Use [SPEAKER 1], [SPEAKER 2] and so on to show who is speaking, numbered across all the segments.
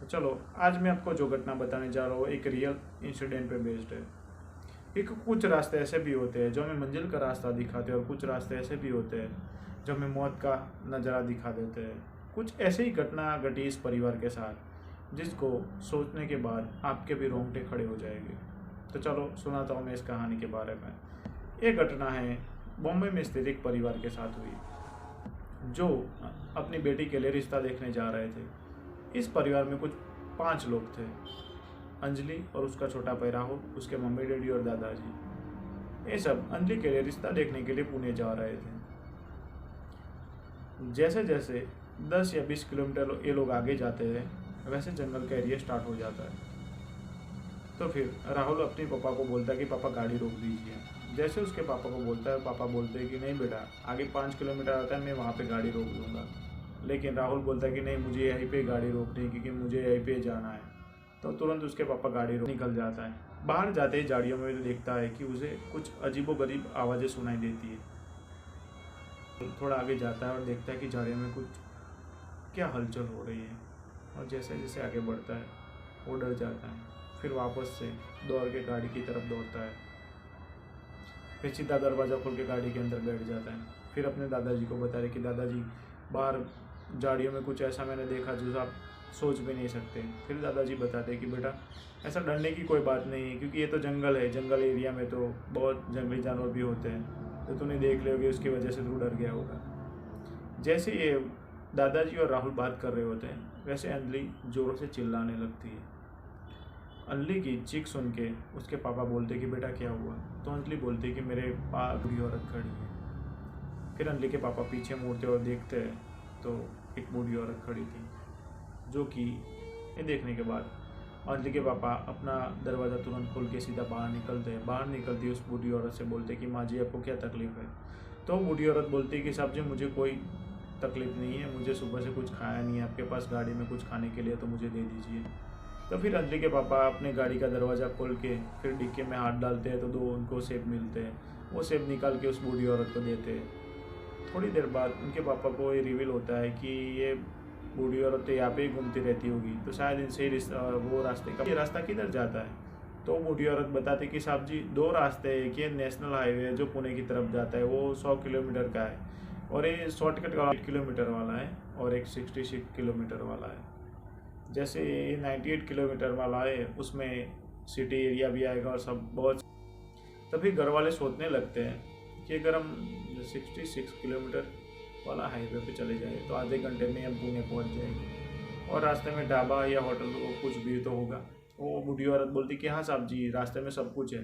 [SPEAKER 1] चलो, आज मैं आपको जो घटना बताने जा रहा हूँ एक रियल इंसिडेंट पे बेस्ड है। एक कुछ रास्ते ऐसे भी होते हैं जो हमें मंजिल का रास्ता दिखाते हैं और कुछ रास्ते ऐसे भी होते हैं जो हमें मौत का नज़ारा दिखा देते हैं। कुछ ऐसे ही घटना घटी इस परिवार के साथ जिसको सोचने के बाद आपके भी रोंगटे खड़े हो जाएंगे। तो चलो सुनाता हूँ मैं इस कहानी के बारे में। ये घटना है बॉम्बे में स्थित एक परिवार के साथ हुई जो अपनी बेटी के लिए रिश्ता देखने जा रहे थे। इस परिवार में कुछ 5 लोग थे। अंजलि और उसका छोटा भाई राहुल, उसके मम्मी डैडी और दादाजी। ये सब अंजलि के लिए रिश्ता देखने के लिए पुणे जा रहे थे। जैसे जैसे 10 या 20 किलोमीटर ये लोग आगे जाते हैं वैसे जंगल का एरिया स्टार्ट हो जाता है। तो फिर राहुल अपने पापा को बोलता है कि पापा गाड़ी रोक दीजिए। जैसे उसके पापा को बोलता है, पापा बोलते हैं कि नहीं बेटा, आगे 5 किलोमीटर आता है, मैं वहाँ पे गाड़ी रोक दूँगा। लेकिन राहुल बोलता है कि नहीं, मुझे यहीं पे गाड़ी रोकनी है क्योंकि मुझे यहीं पे जाना है। तो तुरंत उसके पापा गाड़ी रोक निकल जाता है। बाहर जाते ही झाड़ियों में देखता है कि उसे कुछ अजीबोगरीब आवाज़ें सुनाई देती है। थोड़ा आगे जाता है और देखता है कि झाड़ियों में कुछ क्या हलचल हो रही है। और जैसे जैसे आगे बढ़ता है वो डर जाता है। फिर वापस से दौड़ के गाड़ी की तरफ दौड़ता है। फिर सीधा दरवाज़ा खोल के गाड़ी के अंदर बैठ जाता है। फिर अपने दादाजी को बता रहे कि दादाजी, बाहर झाड़ियों में कुछ ऐसा मैंने देखा जो आप सोच भी नहीं सकते। फिर दादाजी बताते हैं कि बेटा, ऐसा डरने की कोई बात नहीं है क्योंकि ये तो जंगल है। जंगल एरिया में तो बहुत जंगली जानवर भी होते हैं, तो तूने देख ले होगी, उसकी वजह से तू डर गया होगा। जैसे ये दादाजी और राहुल बात कर रहे होते हैं वैसे अंजलि ज़ोरों से चिल्लाने लगती है। अंजलि की चीख सुन के उसके पापा बोलते कि बेटा क्या हुआ। तो अंजलि बोलती कि मेरे पास बूढ़ी औरत खड़ी है। फिर अंजलि के पापा पीछे मुड़ते और देखते हैं तो एक बूढ़ी औरत खड़ी थी, जो कि ये देखने के बाद अंजलि के पापा अपना दरवाज़ा तुरंत खोल के सीधा बाहर निकलते हैं। बाहर निकलती उस बूढ़ी औरत से बोलते कि माँ जी, आपको क्या तकलीफ़ है। तो बूढ़ी औरत बोलती कि साहब जी, मुझे कोई तकलीफ़ नहीं है, मुझे सुबह से कुछ खाया नहीं है, आपके पास गाड़ी में कुछ खाने के लिए तो मुझे दे दीजिए। तो फिर अंजलि के पापा अपने गाड़ी का दरवाज़ा खोल के फिर डिक्की में हाथ डालते हैं तो 2 उनको सेब मिलते हैं। वो सेब निकाल के उस बूढ़ी औरत को देते हैं। थोड़ी देर बाद उनके पापा को ये रिवील होता है कि ये बूढ़ी औरत तो यहाँ पे ही घूमती रहती होगी, तो शायद इनसे ही वो रास्ते का, ये रास्ता किधर जाता है। तो बूढ़ी औरत बताती कि साहब जी, 2 रास्ते हैं। कि नेशनल हाईवे जो पुणे की तरफ जाता है वो 100 किलोमीटर का है, और ये शॉर्टकट का 8 किलोमीटर वाला है, और एक 66 किलोमीटर वाला है। जैसे ये 98 किलोमीटर वाला है उसमें सिटी एरिया भी आएगा और सब बहुत। तभी घर वाले सोचने लगते हैं कि अगर हम 66 किलोमीटर वाला हाईवे पे चले जाए तो आधे घंटे में हम पुणे पहुंच जाएंगे, और रास्ते में ढाबा या होटल कुछ भी तो होगा। वो बूढ़ी औरत बोलती कि हाँ साहब जी, रास्ते में सब कुछ है।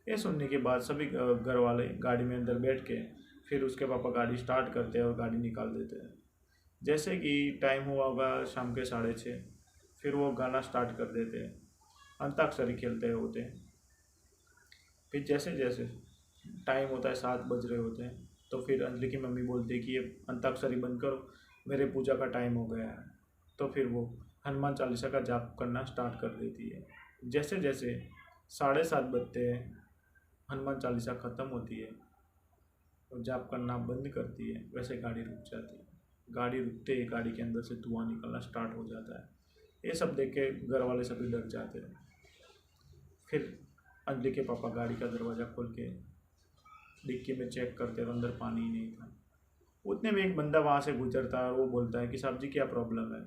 [SPEAKER 1] ये सुनने के बाद सभी घर वाले गाड़ी में अंदर बैठ के फिर उसके पापा गाड़ी स्टार्ट करते हैं और गाड़ी निकाल देते हैं। जैसे कि टाइम हुआ होगा शाम के 6:30, फिर वो गाना स्टार्ट कर देते हैं, अंताक्षरी खेलते होते हैं। फिर जैसे जैसे टाइम होता है, 7 बज रहे होते हैं, तो फिर अंजलि की मम्मी बोलती है कि ये अंताक्षरी बंद करो, मेरे पूजा का टाइम हो गया है। तो फिर वो हनुमान चालीसा का जाप करना स्टार्ट कर देती है। जैसे जैसे 7:30 बजते हैं, हनुमान चालीसा ख़त्म होती है और जाप करना बंद करती है, वैसे गाड़ी रुक जाती है। गाड़ी रुकते ही गाड़ी के अंदर से धुआं निकलना स्टार्ट हो जाता है। ये सब देख के घर वाले सभी डर जाते हैं। फिर अंजलि के पापा गाड़ी का दरवाज़ा खोल के डिक्की में चेक करते तो अंदर पानी ही नहीं था। उतने में एक बंदा वहाँ से गुजरता है और वो बोलता है कि साहब जी, क्या प्रॉब्लम है।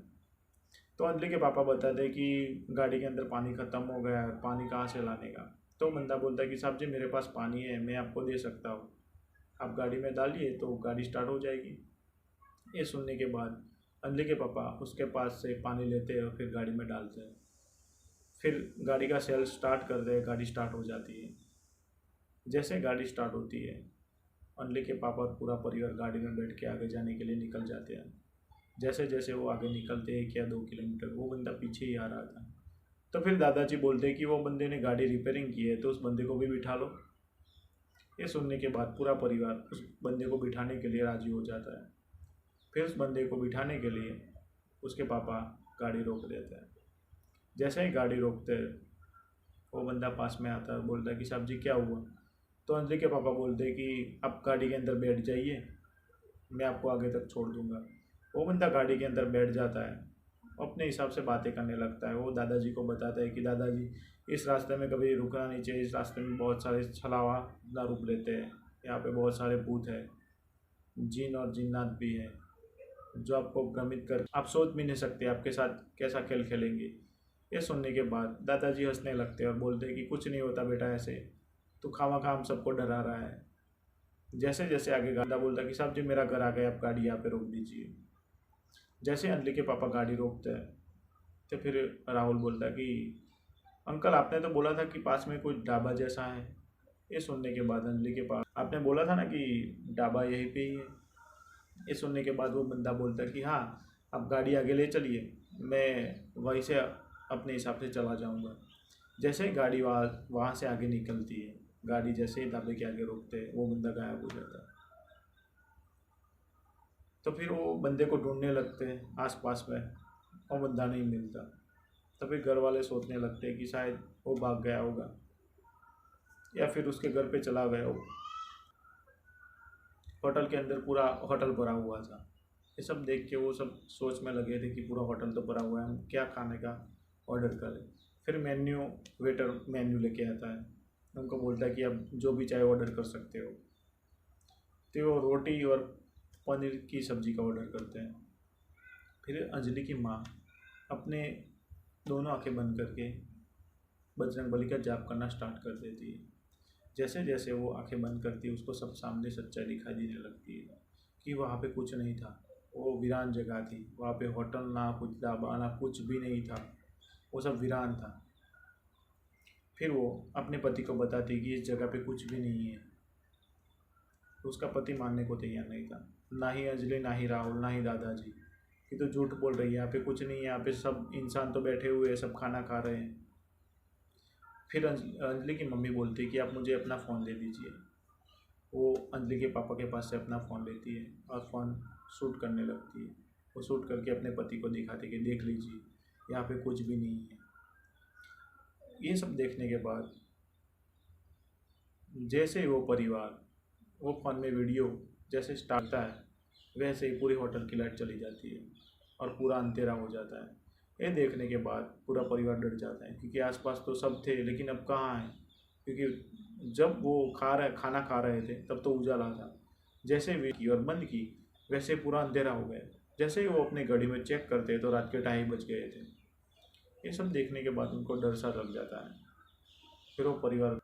[SPEAKER 1] तो अंजलि के पापा बताते हैं कि गाड़ी के अंदर पानी ख़त्म हो गया है, पानी कहाँ से लाने का। तो बंदा बोलता है कि साहब जी, मेरे पास पानी है, मैं आपको दे सकता हूँ, आप गाड़ी में डालिए तो गाड़ी स्टार्ट हो जाएगी। ये सुनने के बाद अंजलि के पापा उसके पास से पानी लेते हैं और फिर गाड़ी में डालते हैं। फिर गाड़ी का सेल स्टार्ट करते हैं, गाड़ी स्टार्ट हो जाती है। जैसे गाड़ी स्टार्ट होती है, अंजलि के पापा और पूरा परिवार गाड़ी में बैठ के आगे जाने के लिए निकल जाते हैं। जैसे जैसे वो आगे निकलते हैं, क्या 2 किलोमीटर, वो बंदा पीछे ही आ रहा था। तो फिर दादाजी बोलते हैं कि वो बंदे ने गाड़ी रिपेयरिंग की है, तो उस बंदे को भी बिठा लो। ये सुनने के बाद पूरा परिवार उस बंदे को बिठाने के लिए राजी हो जाता है। फिर उस बंदे को बिठाने के लिए उसके पापा गाड़ी रोक देते हैं। जैसे ही गाड़ी रोकते हैं, वो बंदा पास में आता है, बोलता है कि साहब जी, क्या हुआ। तो अंजलि के पापा बोलते हैं कि आप गाड़ी के अंदर बैठ जाइए, मैं आपको आगे तक छोड़ दूंगा। वो बंदा गाड़ी के अंदर बैठ जाता है। अपने हिसाब से बातें करने लगता है। वो दादाजी को बताता है कि दादाजी इस रास्ते में कभी रुकना नहीं चाहिए, इस रास्ते में बहुत सारे छलावा ना रुक लेते हैं, यहाँ पे बहुत सारे भूत है, जिन और जिन्नात भी है जो आपको भ्रमित कर आप सोच भी नहीं सकते आपके साथ कैसा खेल खेलेंगे। ये सुनने के बाद दादाजी हंसने लगते हैं और बोलते हैं कि कुछ नहीं होता बेटा, ऐसे तो खामा हम सबको डरा रहा है। जैसे जैसे आगे गांधा बोलता है कि साहब जी मेरा घर आ गया, आप गाड़ी यहाँ पे रोक दीजिए। जैसे अंजलि के पापा गाड़ी रोकते हैं तो फिर राहुल बोलता है कि अंकल आपने तो बोला था कि पास में कोई ढाबा जैसा है। ये सुनने के बाद अंजलि के पास आपने बोला था ना कि ढाबा यहीं पे ही है। ये सुनने के बाद वो बंदा बोलता है कि हाँ आप गाड़ी आगे ले चलिए, मैं वहीं से अपने हिसाब से चला जाऊंगा। जैसे ही गाड़ी वहाँ से आगे निकलती है, गाड़ी जैसे ही ढाबे के आगे रोकते हैं वो बंदा गायब हो जाता है। तो फिर वो बंदे को ढूंढने लगते हैं आसपास में, वो बंदा नहीं मिलता। तो फिर घर वाले सोचने लगते हैं कि शायद वो भाग गया होगा या फिर उसके घर पे चला गया हो। होटल के अंदर पूरा होटल भरा हुआ था। ये सब देख के वो सब सोच में लगे थे कि पूरा होटल तो भरा हुआ है, हम क्या खाने का ऑर्डर करें। फिर वेटर मेन्यू लेके आता है, उनको बोलता है कि आप जो भी चाहे ऑर्डर कर सकते हो। तो वो रोटी और पनीर की सब्ज़ी का ऑर्डर करते हैं। फिर अंजलि की माँ अपने दोनों आंखें बंद करके बजरंगबली का जाप करना स्टार्ट कर देती है। जैसे जैसे वो आंखें बंद करती है उसको सब सामने सच्चाई दिखाई देने लगती है कि वहाँ पे कुछ नहीं था, वो वीरान जगह थी। वहाँ पे होटल ना कुछ ढाबा ना कुछ भी नहीं था, वो सब वीरान था। फिर वो अपने पति को बताती कि इस जगह पे कुछ भी नहीं है। तो उसका पति मानने को तैयार नहीं था, ना ही अंजलि, ना ही राहुल, ना ही दादाजी कि तो झूठ बोल रही है, यहाँ पे कुछ नहीं है, यहाँ पे सब इंसान तो बैठे हुए हैं, सब खाना खा रहे हैं। फिर अंजलि की मम्मी बोलती है कि आप मुझे अपना फ़ोन दे दीजिए। वो अंजलि के पापा के पास से अपना फ़ोन लेती है और फ़ोन शूट करने लगती है। वो शूट करके अपने पति को दिखाती कि देख लीजिए यहाँ पे कुछ भी नहीं है। ये सब देखने के बाद जैसे ही वो परिवार वो फ़ोन में वीडियो जैसे स्टार्ट होता है, वैसे ही पूरी होटल की लाइट चली जाती है और पूरा अंधेरा हो जाता है। ये देखने के बाद पूरा परिवार डर जाता है क्योंकि आसपास तो सब थे, लेकिन अब कहाँ हैं, क्योंकि जब वो खाना खा रहे थे तब तो उजाला था। जैसे वे की और बंद की वैसे पूरा अंधेरा हो गया। जैसे ही वो अपने घड़ी में चेक करते तो रात के 2:30 बज गए थे। ये सब देखने के बाद उनको डर सा लग जाता है। फिर वो परिवार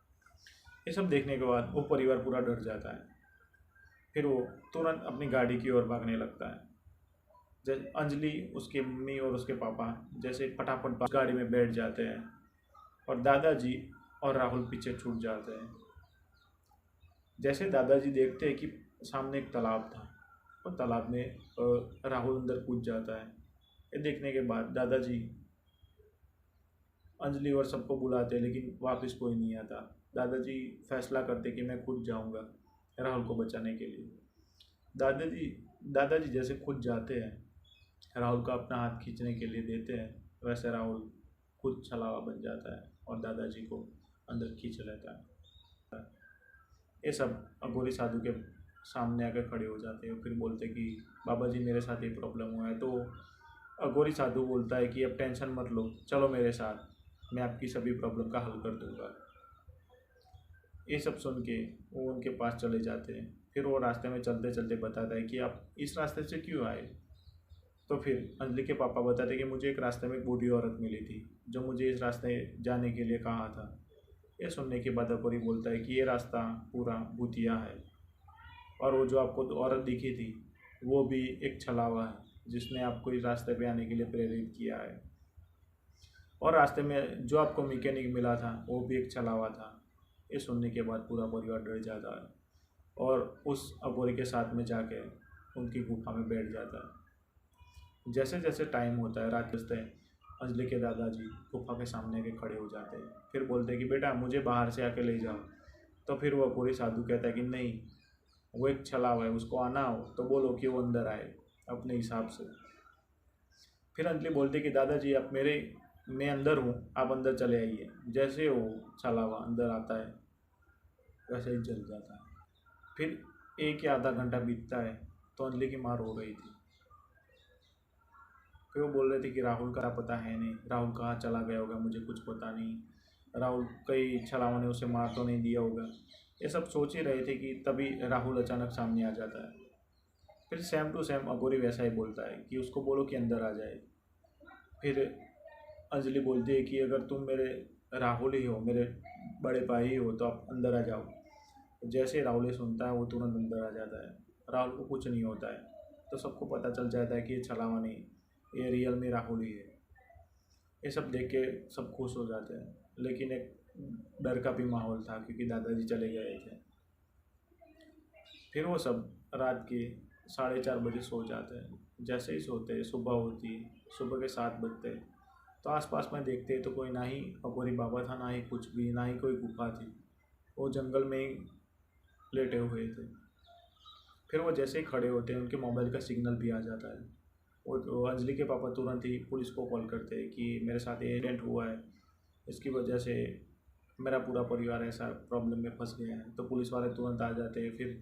[SPEAKER 1] ये सब देखने के बाद वो परिवार पूरा डर जाता है। फिर वो तुरंत अपनी गाड़ी की ओर भागने लगता है। जैसे अंजलि, उसके मम्मी और उसके पापा जैसे फटाफट गाड़ी में बैठ जाते हैं और दादाजी और राहुल पीछे छूट जाते हैं। जैसे दादाजी देखते हैं कि सामने एक तालाब था और तालाब में राहुल अंदर कूद जाता है। ये देखने के बाद दादाजी अंजलि और सबको बुलाते हैं, लेकिन वापस कोई नहीं आता। दादाजी फैसला करते कि मैं खुद जाऊंगा राहुल को बचाने के लिए। दादाजी दादाजी जैसे खुद जाते हैं, राहुल का अपना हाथ खींचने के लिए देते हैं, वैसे राहुल खुद छलावा बन जाता है और दादाजी को अंदर खींच लेता है। ये सब अघोरी साधु के सामने आकर खड़े हो जाते हैं। फिर बोलते कि बाबा जी मेरे साथ ये प्रॉब्लम हुआ है। तो अघोरी साधु बोलता है कि अब टेंशन मत लो, चलो मेरे साथ, मैं आपकी सभी प्रॉब्लम का हल कर दूंगा। ये सब सुन के वो उनके पास चले जाते हैं। फिर वो रास्ते में चलते चलते बताता है कि आप इस रास्ते से क्यों आए। तो फिर अंजलि के पापा बताते कि मुझे एक रास्ते में एक बूढ़ी औरत मिली थी जो मुझे इस रास्ते जाने के लिए कहा था। ये सुनने के बाद अघोरी बोलता है कि ये रास्ता पूरा भूतिया है और वो जो आपको औरत दिखी थी वो भी एक छलावा है जिसने आपको इस रास्ते पे आने के लिए प्रेरित किया है। और रास्ते में जो आपको मैकेनिक मिला था वो भी एक छलावा था। ये सुनने के बाद पूरा परिवार डर जाता है और उस अघोरी के साथ में जाके उनकी गुफा में बैठ जाता है। जैसे जैसे टाइम होता है, रात बजते हैं, अंजलि के दादाजी गुफा के सामने के खड़े हो जाते हैं। फिर बोलते हैं कि बेटा मुझे बाहर से आके ले जाओ। तो फिर वो अघोरी साधु कहता है कि नहीं, वो एक छलावा है, उसको आना हो तो बोलो कि वो अंदर आए अपने हिसाब से। फिर अंजलि बोलती कि दादाजी आप मैं अंदर हूँ, आप अंदर चले आइए। जैसे वो छलावा अंदर आता है वैसे ही जल जाता है। फिर 1 या आधा घंटा बीतता है तो अंजलि की माँ रो रही थी। फिर वो बोल रहे थे कि राहुल का पता है नहीं, राहुल कहाँ चला गया होगा, मुझे कुछ पता नहीं, राहुल कई छलावा ने उसे मार तो नहीं दिया होगा। ये सब सोच ही रहे थे कि तभी राहुल अचानक सामने आ जाता है। फिर सेम टू सेम अघोरी वैसा ही बोलता है कि उसको बोलो कि अंदर आ जाए। फिर अंजलि बोलती है कि अगर तुम मेरे राहुल ही हो, मेरे बड़े भाई ही हो, तो आप अंदर आ जाओ। जैसे राहुल ये सुनता है वो तुरंत अंदर आ जाता है। राहुल को कुछ नहीं होता है, तो सबको पता चल जाता है कि ये छलावा नहीं, ये रियल में राहुल ही है। ये सब देख के सब खुश हो जाते हैं, लेकिन एक डर का भी माहौल था क्योंकि दादाजी चले गए थे। फिर वो सब रात के 4:30 बजे सो जाते हैं। जैसे ही सोते हैं सुबह होती है, सुबह के 7 बजते हैं, तो आसपास में देखते हैं तो कोई ना ही अघोरी बाबा था, ना ही कुछ भी, ना ही कोई गुफा थी। वो जंगल में ही लेटे हुए थे। फिर वो जैसे ही खड़े होते हैं उनके मोबाइल का सिग्नल भी आ जाता है। वो अंजलि के पापा तुरंत ही पुलिस को कॉल करते हैं कि मेरे साथ ये एक्सीडेंट हुआ है, इसकी वजह से मेरा पूरा परिवार ऐसा प्रॉब्लम में फंस गया है। तो पुलिस वाले तुरंत आ जाते हैं। फिर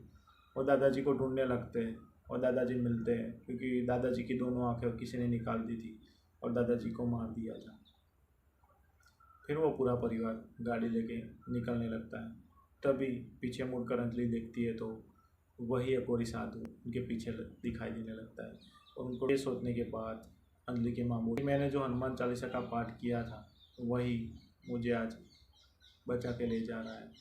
[SPEAKER 1] वो दादाजी को ढूंढने लगते हैं और दादाजी मिलते हैं, क्योंकि दादाजी की दोनों आंखें किसी ने निकाल दी थी और दादाजी को मार दिया था। फिर वो पूरा परिवार गाड़ी लेके निकलने लगता है। तभी पीछे मुड़कर अंजलि देखती है तो वही अघोरी साधु उनके पीछे दिखाई देने लगता है। और उनको ये सोचने के बाद अंजलि की माँ बोली, मैंने जो हनुमान चालीसा का पाठ किया था वही मुझे आज बचा के ले जा रहा है।